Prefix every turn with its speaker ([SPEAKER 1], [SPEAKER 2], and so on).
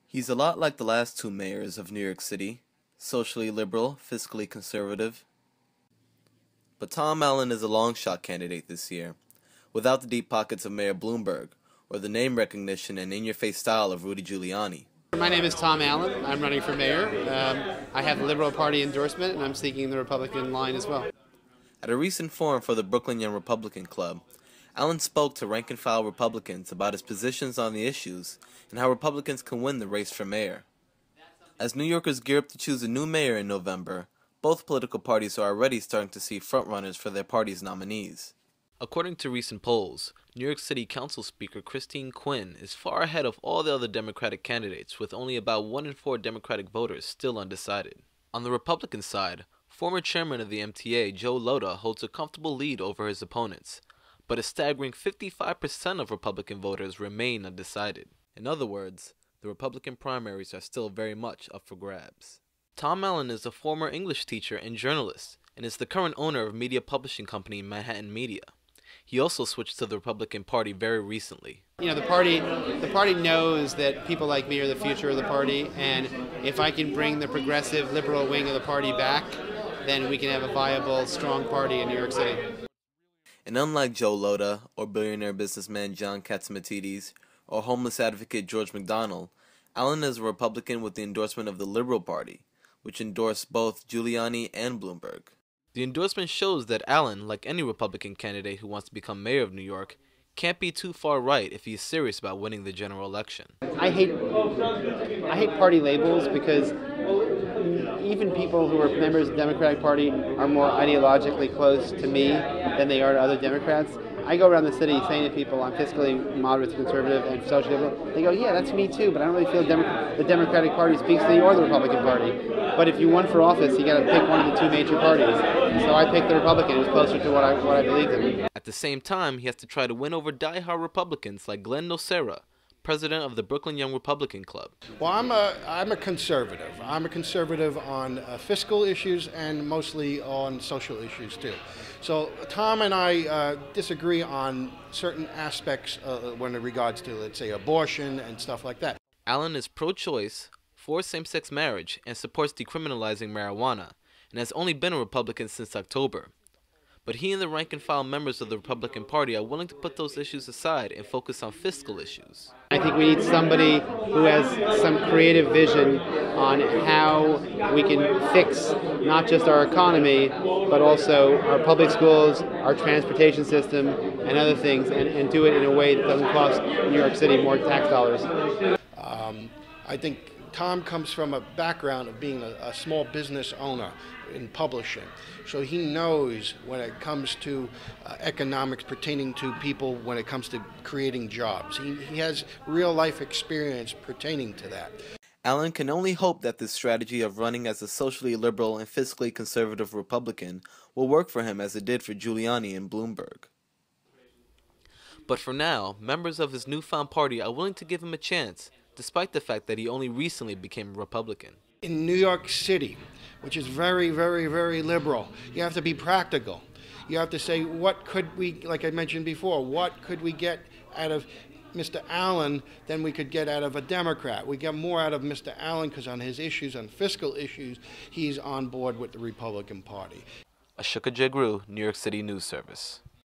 [SPEAKER 1] He's a lot like the last two mayors of New York City, socially liberal, fiscally conservative. But Tom Allen is a long shot candidate this year, without the deep pockets of Mayor Bloomberg, or the name recognition and in-your-face style of Rudy Giuliani.
[SPEAKER 2] My name is Tom Allen. I'm running for mayor. I have the Liberal Party endorsement, and I'm seeking the Republican line as well.
[SPEAKER 1] At a recent forum for the Brooklyn Young Republican Club, Allen spoke to rank-and-file Republicans about his positions on the issues and how Republicans can win the race for mayor. As New Yorkers gear up to choose a new mayor in November, both political parties are already starting to see frontrunners for their party's nominees. According to recent polls, New York City Council Speaker Christine Quinn is far ahead of all the other Democratic candidates, with only about 1 in 4 Democratic voters still undecided. On the Republican side, former chairman of the MTA, Joe Lhota, holds a comfortable lead over his opponents, but a staggering 55% of Republican voters remain undecided. In other words, the Republican primaries are still very much up for grabs. Tom Allen is a former English teacher and journalist, and is the current owner of media publishing company Manhattan Media. He also switched to the Republican Party very recently.
[SPEAKER 2] You know, the party knows that people like me are the future of the party, and if I can bring the progressive liberal wing of the party back, then we can have a viable, strong party in New York City.
[SPEAKER 1] And unlike Joe Lhota, or billionaire businessman John Catsimatidis, or homeless advocate George McDonnell, Allen is a Republican with the endorsement of the Liberal Party, which endorsed both Giuliani and Bloomberg. The endorsement shows that Allen, like any Republican candidate who wants to become mayor of New York, can't be too far right if he is serious about winning the general election.
[SPEAKER 2] I hate party labels because even people who are members of the Democratic Party are more ideologically close to me than they are to other Democrats. I go around the city saying to people I'm fiscally moderate to conservative and socially liberal. They go, yeah, that's me too, but I don't really feel the Democratic Party speaks to me or the Republican Party. But if you run for office, you got to pick one of the two major parties. So I picked the Republican, who's closer to what I believed in.
[SPEAKER 1] At the same time, he has to try to win over die-hard Republicans like Glenn Nocera, president of the Brooklyn Young Republican Club.
[SPEAKER 3] Well, I'm a conservative. I'm a conservative on fiscal issues and mostly on social issues too. So Tom and I disagree on certain aspects when it regards to, let's say, abortion and stuff like that.
[SPEAKER 1] Allen is pro-choice, for same-sex marriage, and supports decriminalizing marijuana, and has only been a Republican since October. But he and the rank-and-file members of the Republican Party are willing to put those issues aside and focus on fiscal issues.
[SPEAKER 2] I think we need somebody who has some creative vision on how we can fix not just our economy, but also our public schools, our transportation system, and other things, and do it in a way that doesn't cost New York City more tax dollars.
[SPEAKER 3] I think Tom comes from a background of being a small business owner in publishing. So he knows when it comes to economics pertaining to people, when it comes to creating jobs. He has real life experience pertaining to that.
[SPEAKER 1] Allen can only hope that this strategy of running as a socially liberal and fiscally conservative Republican will work for him as it did for Giuliani and Bloomberg. But for now, members of his newfound party are willing to give him a chance, despite the fact that he only recently became a Republican.
[SPEAKER 3] In New York City, which is very, very, very liberal, you have to be practical. You have to say, what could we, like I mentioned before, what could we get out of Mr. Allen than we could get out of a Democrat? We get more out of Mr. Allen because on his issues, on fiscal issues, he's on board with the Republican Party.
[SPEAKER 1] Ashoka Jagru, New York City News Service.